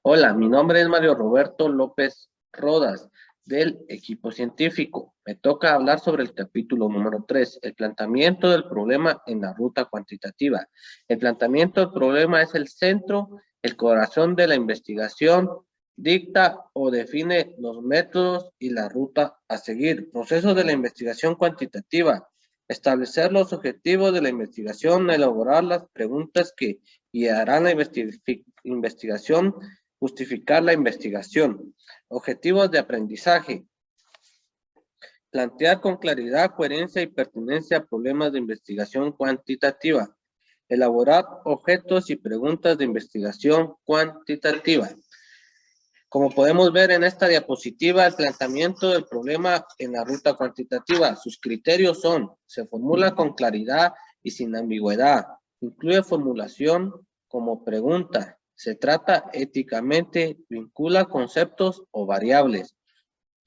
Hola, mi nombre es Mario Roberto López Rodas, del equipo científico. Me toca hablar sobre el capítulo número 3, el planteamiento del problema en la ruta cuantitativa. El planteamiento del problema es el centro, el corazón de la investigación, dicta o define los métodos y la ruta a seguir. Proceso de la investigación cuantitativa. Establecer los objetivos de la investigación, elaborar las preguntas que guiarán la investigación, justificar la investigación. Objetivos de aprendizaje. Plantear con claridad, coherencia y pertinencia problemas de investigación cuantitativa. Elaborar objetos y preguntas de investigación cuantitativa. Como podemos ver en esta diapositiva, el planteamiento del problema en la ruta cuantitativa. Sus criterios son: se formula con claridad y sin ambigüedad. Incluye formulación como pregunta. Se trata éticamente, vincula conceptos o variables.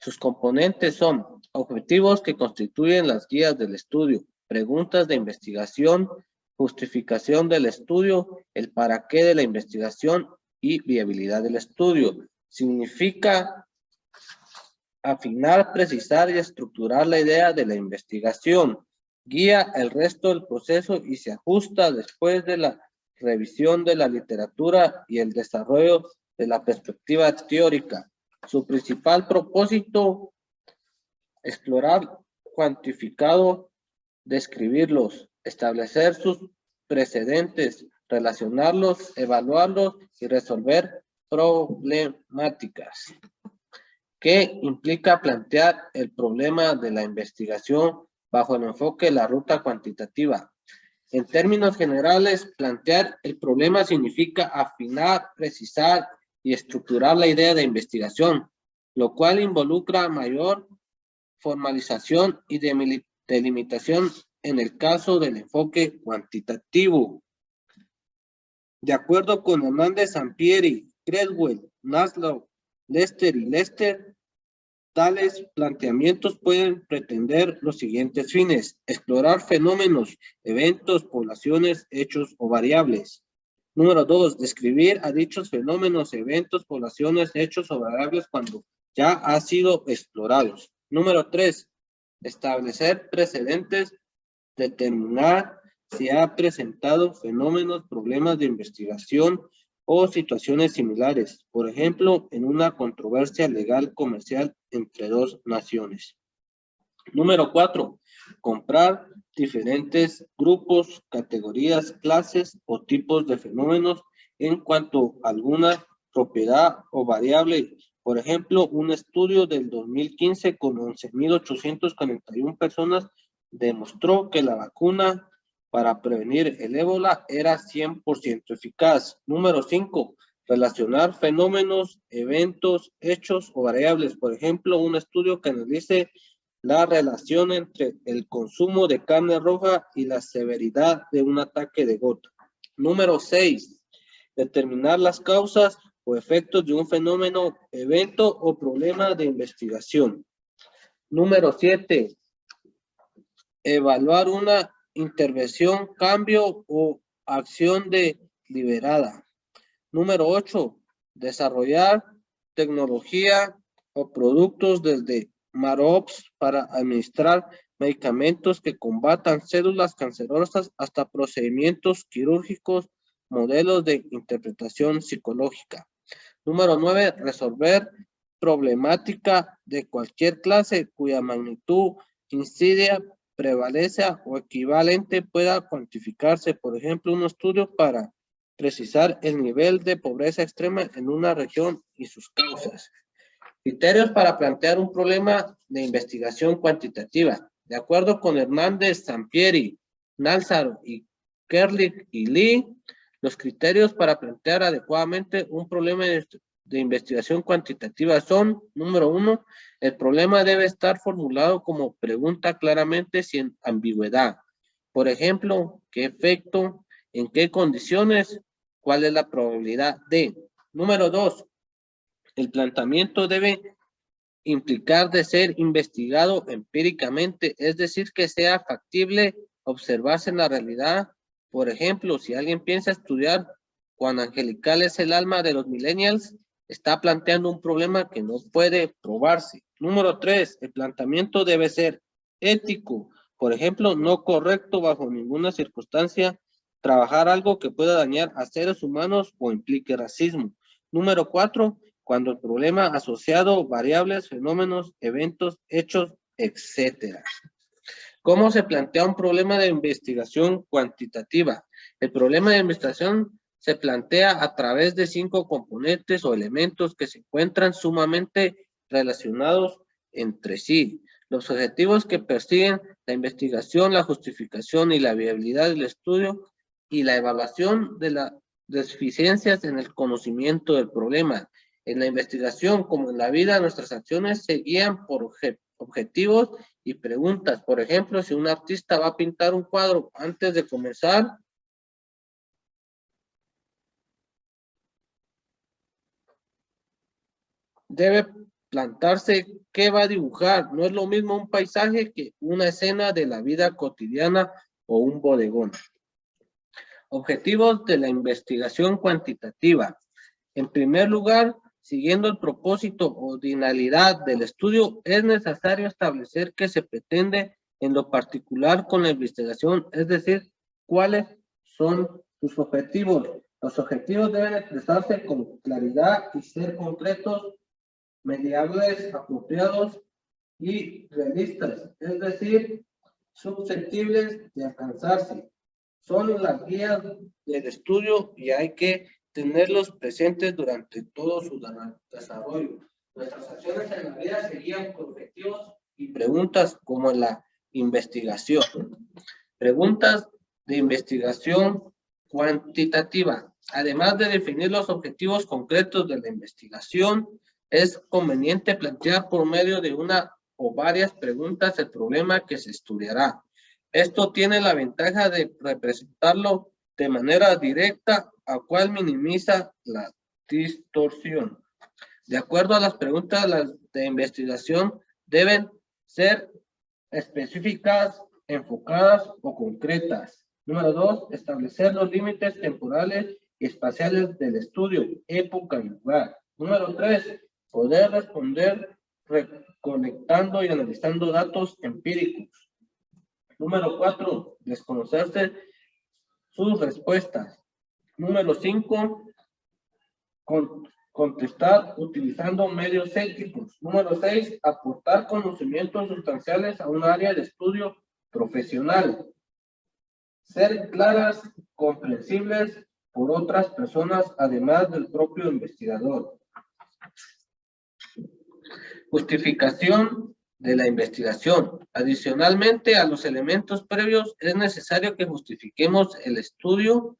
Sus componentes son objetivos que constituyen las guías del estudio, preguntas de investigación, justificación del estudio, el para qué de la investigación y viabilidad del estudio. Significa afinar, precisar y estructurar la idea de la investigación. Guía el resto del proceso y se ajusta después de la revisión de la literatura y el desarrollo de la perspectiva teórica. Su principal propósito: explorar, cuantificado, describirlos, establecer sus precedentes, relacionarlos, evaluarlos y resolver problemáticas. ¿Qué implica plantear el problema de la investigación bajo el enfoque de la ruta cuantitativa? En términos generales, plantear el problema significa afinar, precisar y estructurar la idea de investigación, lo cual involucra mayor formalización y delimitación en el caso del enfoque cuantitativo. De acuerdo con Hernández Sampieri, Creswell, Maslow, Lester y Lester, tales planteamientos pueden pretender los siguientes fines: explorar fenómenos, eventos, poblaciones, hechos o variables. Número 2, describir a dichos fenómenos, eventos, poblaciones, hechos o variables cuando ya han sido explorados. Número 3, establecer precedentes, determinar si ha presentado fenómenos, problemas de investigación o situaciones similares, por ejemplo, en una controversia legal comercial entre dos naciones. Número 4, comprar diferentes grupos, categorías, clases o tipos de fenómenos en cuanto a alguna propiedad o variable. Por ejemplo, un estudio del 2015 con 11.841 personas demostró que la vacuna para prevenir el ébola era 100% eficaz. Número 5, relacionar fenómenos, eventos, hechos o variables. Por ejemplo, un estudio que analice la relación entre el consumo de carne roja y la severidad de un ataque de gota. Número 6, determinar las causas o efectos de un fenómeno, evento o problema de investigación. Número 7, evaluar una intervención, cambio o acción deliberada. Número 8, desarrollar tecnología o productos desde MAROPS para administrar medicamentos que combatan células cancerosas hasta procedimientos quirúrgicos, modelos de interpretación psicológica. Número 9, resolver problemática de cualquier clase cuya magnitud, incidencia, prevalece o equivalente pueda cuantificarse. Por ejemplo, un estudio para precisar el nivel de pobreza extrema en una región y sus causas. Criterios para plantear un problema de investigación cuantitativa. De acuerdo con Hernández, Sampieri, Nalsar y Kerlich y Lee, los criterios para plantear adecuadamente un problema de investigación cuantitativa son: número 1, el problema debe estar formulado como pregunta claramente sin ambigüedad. Por ejemplo, ¿qué efecto? ¿En qué condiciones? ¿Cuál es la probabilidad de? Número 2, el planteamiento debe implicar de ser investigado empíricamente, es decir, que sea factible observarse en la realidad. Por ejemplo, si alguien piensa estudiar cuán angelical es el alma de los millennials, está planteando un problema que no puede probarse. Número 3, el planteamiento debe ser ético. Por ejemplo, no correcto bajo ninguna circunstancia trabajar algo que pueda dañar a seres humanos o implique racismo. Número 4, cuando el problema asociado variables, fenómenos, eventos, hechos, etcétera. ¿Cómo se plantea un problema de investigación cuantitativa? El problema de investigación se plantea a través de 5 componentes o elementos que se encuentran sumamente relacionados entre sí. Los objetivos que persiguen la investigación, la justificación y la viabilidad del estudio y la evaluación de las deficiencias en el conocimiento del problema. En la investigación, como en la vida, nuestras acciones se guían por objetivos y preguntas. Por ejemplo, si un artista va a pintar un cuadro antes de comenzar, debe plantarse qué va a dibujar. No es lo mismo un paisaje que una escena de la vida cotidiana o un bodegón. Objetivos de la investigación cuantitativa. En primer lugar, siguiendo el propósito o finalidad del estudio, es necesario establecer qué se pretende en lo particular con la investigación, es decir, cuáles son sus objetivos. Los objetivos deben expresarse con claridad y ser concretos, mediables, apropiados y realistas, es decir, susceptibles de alcanzarse. Son las guías del estudio y hay que tenerlos presentes durante todo su desarrollo. Nuestras acciones en la vida se guían por objetivos y preguntas como en la investigación. Preguntas de investigación cuantitativa. Además de definir los objetivos concretos de la investigación, es conveniente plantear por medio de una o varias preguntas el problema que se estudiará. Esto tiene la ventaja de representarlo de manera directa, a cual minimiza la distorsión. De acuerdo a las preguntas de investigación, deben ser específicas, enfocadas o concretas. Número 2, establecer los límites temporales y espaciales del estudio, época y lugar. Número 3, poder responder reconectando y analizando datos empíricos. Número 4, desconocerse sus respuestas. Número 5, contestar utilizando medios éticos. Número 6, aportar conocimientos sustanciales a un área de estudio profesional. Ser claras, comprensibles por otras personas, además del propio investigador. Justificación de la investigación. Adicionalmente a los elementos previos, es necesario que justifiquemos el estudio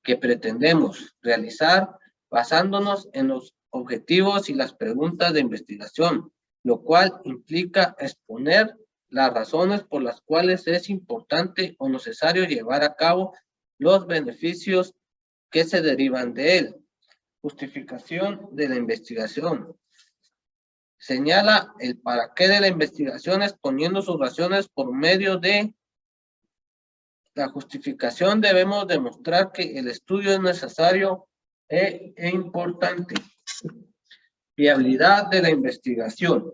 que pretendemos realizar basándonos en los objetivos y las preguntas de investigación, lo cual implica exponer las razones por las cuales es importante o necesario llevar a cabo los beneficios que se derivan de él. Justificación de la investigación. Señala el para qué de la investigación exponiendo sus razones por medio de la justificación. Debemos demostrar que el estudio es necesario e importante. Viabilidad de la investigación.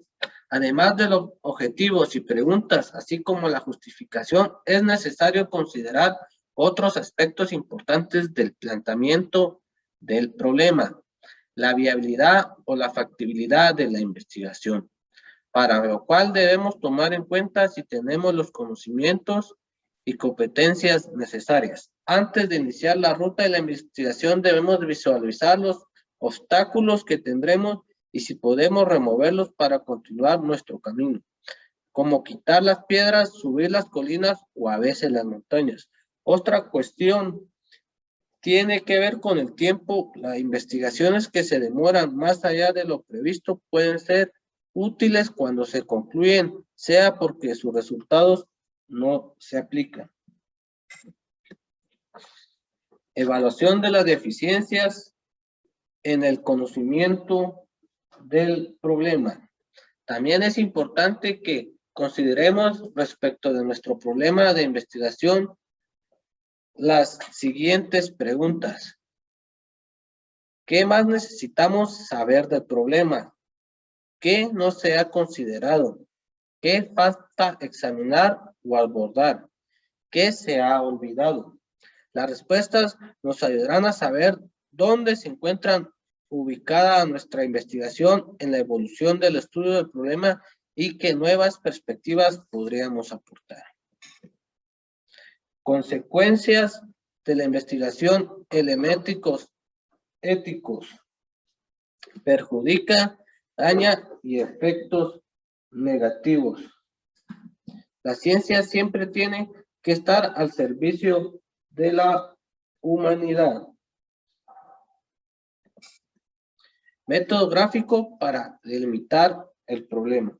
Además de los objetivos y preguntas, así como la justificación, es necesario considerar otros aspectos importantes del planteamiento del problema. La viabilidad o la factibilidad de la investigación, para lo cual debemos tomar en cuenta si tenemos los conocimientos y competencias necesarias. Antes de iniciar la ruta de la investigación debemos visualizar los obstáculos que tendremos y si podemos removerlos para continuar nuestro camino, como quitar las piedras, subir las colinas o a veces las montañas. Otra cuestión tiene que ver con el tiempo. Las investigaciones que se demoran más allá de lo previsto pueden ser útiles cuando se concluyen, sea porque sus resultados no se aplican. Evaluación de las deficiencias en el conocimiento del problema. También es importante que consideremos respecto de nuestro problema de investigación las siguientes preguntas. ¿Qué más necesitamos saber del problema? ¿Qué no se ha considerado? ¿Qué falta examinar o abordar? ¿Qué se ha olvidado? Las respuestas nos ayudarán a saber dónde se encuentra ubicada nuestra investigación en la evolución del estudio del problema y qué nuevas perspectivas podríamos aportar. Consecuencias de la investigación, elementos éticos, perjudica, daña y efectos negativos. La ciencia siempre tiene que estar al servicio de la humanidad. Método gráfico para delimitar el problema.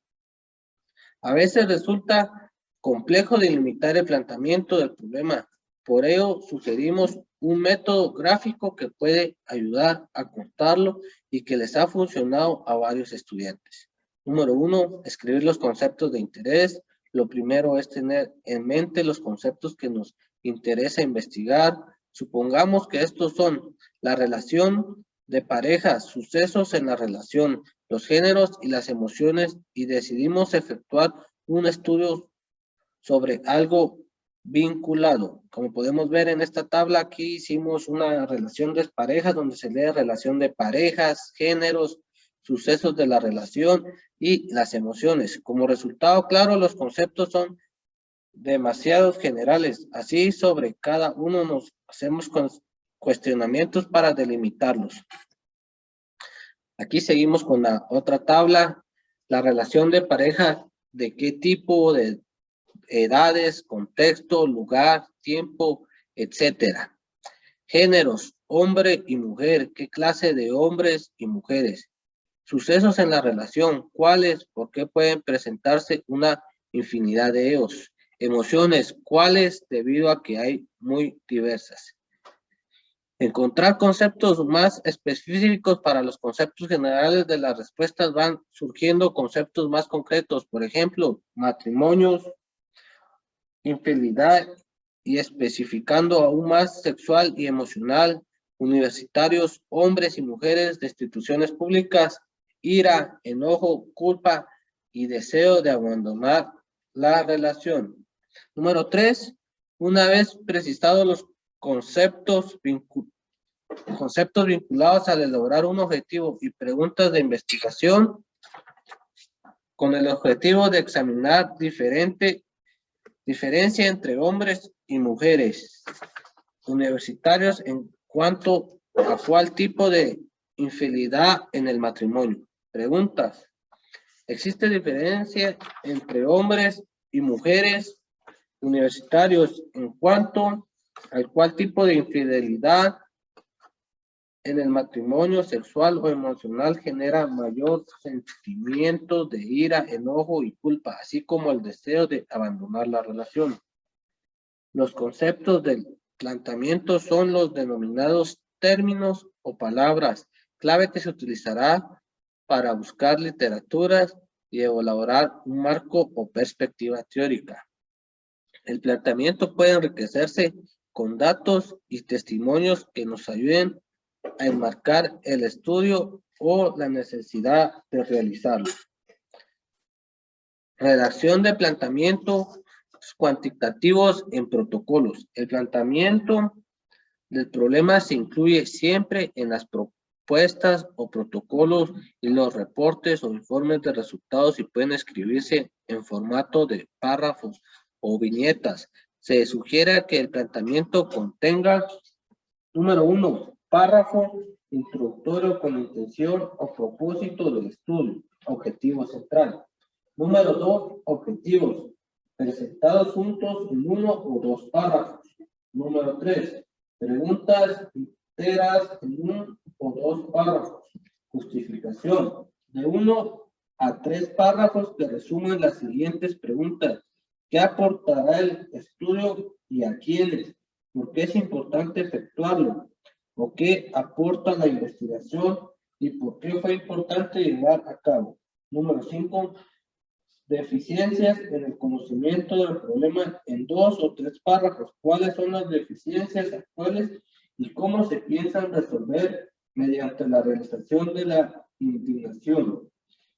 A veces resulta complejo delimitar el planteamiento del problema. Por ello, sugerimos un método gráfico que puede ayudar a contarlo y que les ha funcionado a varios estudiantes. Número 1, escribir los conceptos de interés. Lo primero es tener en mente los conceptos que nos interesa investigar. Supongamos que estos son la relación de pareja, sucesos en la relación, los géneros y las emociones, y decidimos efectuar un estudio sobre algo vinculado. Como podemos ver en esta tabla, aquí hicimos una relación de parejas donde se lee relación de parejas, géneros, sucesos de la relación y las emociones. Como resultado, claro, los conceptos son demasiado generales. Así, sobre cada uno nos hacemos cuestionamientos para delimitarlos. Aquí seguimos con la otra tabla, la relación de pareja, de qué tipo, de edades, contexto, lugar, tiempo, etcétera. Géneros, hombre y mujer, qué clase de hombres y mujeres. Sucesos en la relación, cuáles, por qué pueden presentarse una infinidad de ellos. Emociones, cuáles, debido a que hay muy diversas. Encontrar conceptos más específicos para los conceptos generales de las respuestas, van surgiendo conceptos más concretos, por ejemplo, matrimonios, infidelidad, y especificando aún más sexual y emocional, universitarios, hombres y mujeres de instituciones públicas, ira, enojo, culpa y deseo de abandonar la relación. Número 3, una vez precisados los conceptos vinculados a lograr un objetivo y preguntas de investigación con el objetivo de examinar diferencia entre hombres y mujeres universitarios en cuanto a cuál tipo de infidelidad en el matrimonio. Preguntas. ¿Existe diferencia entre hombres y mujeres universitarios en cuanto al cuál tipo de infidelidad en el matrimonio sexual o emocional genera mayor sentimiento de ira, enojo y culpa, así como el deseo de abandonar la relación? Los conceptos del planteamiento son los denominados términos o palabras clave que se utilizará para buscar literaturas y elaborar un marco o perspectiva teórica. El planteamiento puede enriquecerse con datos y testimonios que nos ayuden a enmarcar el estudio o la necesidad de realizarlo. Redacción de planteamientos cuantitativos en protocolos. El planteamiento del problema se incluye siempre en las propuestas o protocolos y los reportes o informes de resultados y pueden escribirse en formato de párrafos o viñetas. Se sugiere que el planteamiento contenga, número 1, párrafo introductorio con intención o propósito del estudio, objetivo central. Número 2, objetivos, presentados juntos en uno o dos párrafos. Número 3, preguntas enteras en uno o dos párrafos. Justificación, de 1 a 3 párrafos que resumen las siguientes preguntas. ¿Qué aportará el estudio y a quiénes? ¿Por qué es importante efectuarlo? ¿O qué aporta la investigación y por qué fue importante llevar a cabo? Número 5, deficiencias en el conocimiento del problema en 2 o 3 párrafos. ¿Cuáles son las deficiencias actuales y cómo se piensan resolver mediante la realización de la indignación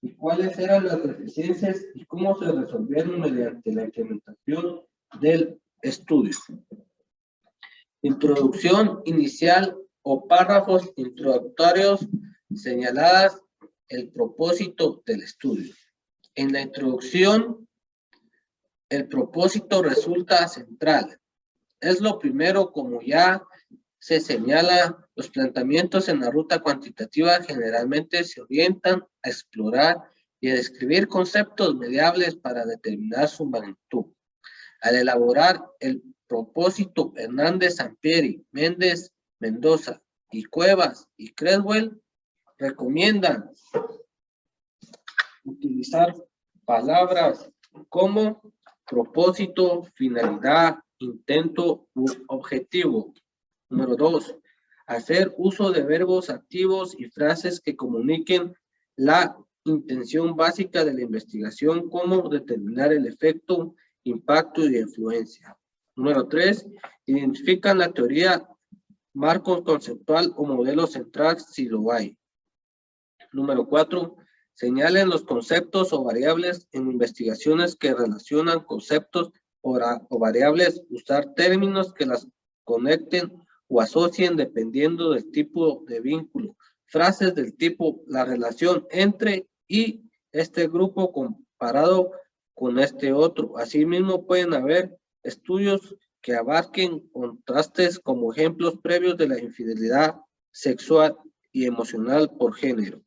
y cuáles eran las deficiencias y cómo se resolvieron mediante la implementación del estudio. Introducción inicial o párrafos introductorios señaladas el propósito del estudio. En la introducción, el propósito resulta central. Es lo primero, como ya se señala, los planteamientos en la ruta cuantitativa generalmente se orientan a explorar y a describir conceptos mediables para determinar su magnitud. Al elaborar el propósito, Hernández, Sampieri, Méndez, Mendoza y Cuevas y Creswell recomiendan utilizar palabras como propósito, finalidad, intento u objetivo. Número 2. Hacer uso de verbos activos y frases que comuniquen la intención básica de la investigación, como determinar el efecto, impacto y influencia. Número 3. Identifican la teoría, marco conceptual o modelo central si lo hay. Número 4. Señalen los conceptos o variables en investigaciones que relacionan conceptos o variables. Usar términos que las conecten o asocien dependiendo del tipo de vínculo. Frases del tipo la relación entre y este grupo comparado con este otro. Asimismo, pueden haber estudios que abarquen contrastes como ejemplos previos de la infidelidad sexual y emocional por género.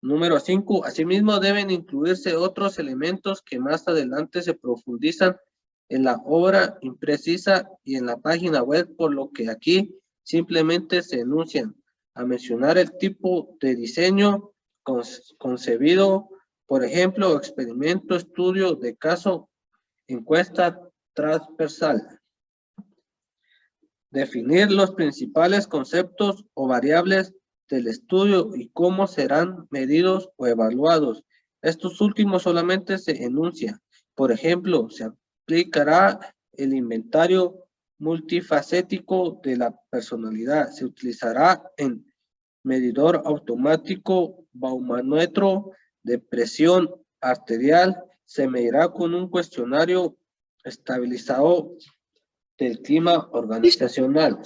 Número 5. Asimismo, deben incluirse otros elementos que más adelante se profundizan en la obra imprecisa y en la página web, por lo que aquí simplemente se enuncian a mencionar el tipo de diseño concebido, por ejemplo, experimento, estudio de caso, encuesta transversal. Definir los principales conceptos o variables del estudio y cómo serán medidos o evaluados. Estos últimos solamente se enuncia. Por ejemplo, se aplicará el inventario multifacético de la personalidad. Se utilizará en medidor automático, baumanómetro de presión arterial. Se medirá con un cuestionario estabilizador del clima organizacional.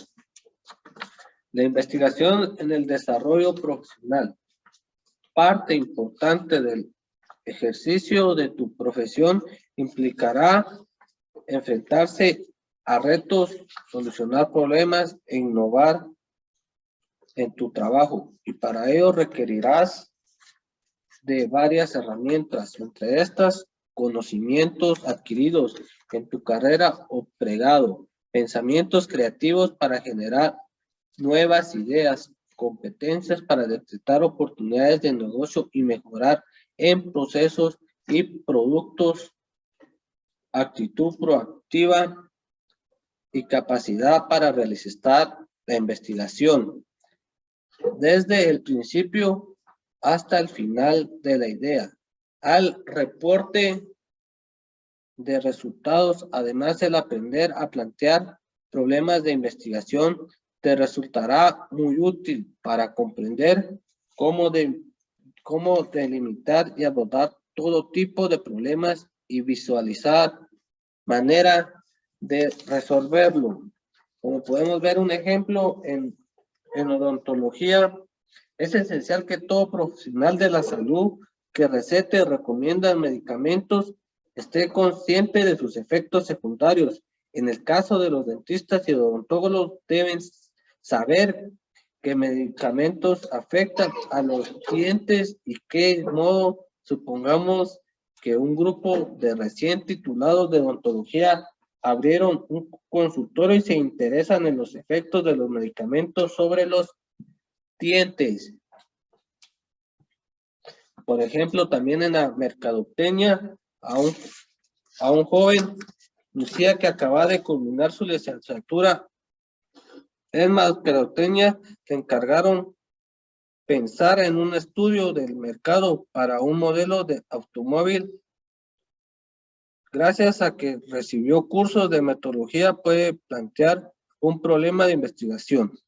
La investigación en el desarrollo profesional. Parte importante del ejercicio de tu profesión implicará enfrentarse a retos, solucionar problemas e innovar en tu trabajo. Y para ello requerirás de varias herramientas, entre estas, conocimientos adquiridos en tu carrera o pregado, pensamientos creativos para generar nuevas ideas, competencias para detectar oportunidades de negocio y mejorar en procesos y productos, actitud proactiva y capacidad para realizar la investigación desde el principio hasta el final de la idea. Al reporte de resultados, además el aprender a plantear problemas de investigación, te resultará muy útil para comprender cómo delimitar y abordar todo tipo de problemas y visualizar manera de resolverlo. Como podemos ver un ejemplo en odontología, es esencial que todo profesional de la salud que recete y recomienda medicamentos esté consciente de sus efectos secundarios. En el caso de los dentistas y odontólogos, deben saber qué medicamentos afectan a los dientes y qué modo. Supongamos que un grupo de recién titulados de odontología abrieron un consultorio y se interesan en los efectos de los medicamentos sobre los dientes. Por ejemplo, también en la mercadotecnia, a un joven decía que acaba de culminar su licenciatura en mercadotecnia, le encargaron pensar en un estudio del mercado para un modelo de automóvil. Gracias a que recibió cursos de metodología, puede plantear un problema de investigación.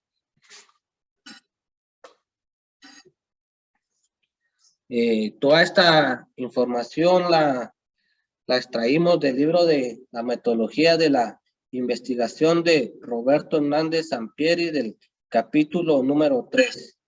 Toda esta información la extraímos del libro de la metodología de la investigación de Roberto Hernández Sampieri del capítulo número 3.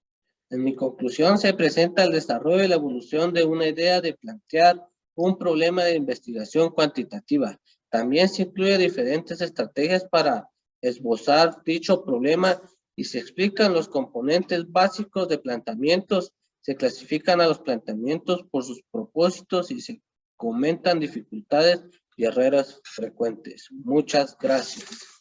En mi conclusión se presenta el desarrollo y la evolución de una idea de plantear un problema de investigación cuantitativa. También se incluye diferentes estrategias para esbozar dicho problema y se explican los componentes básicos de planteamientos, se clasifican a los planteamientos por sus propósitos y se comentan dificultades y errores frecuentes. Muchas gracias.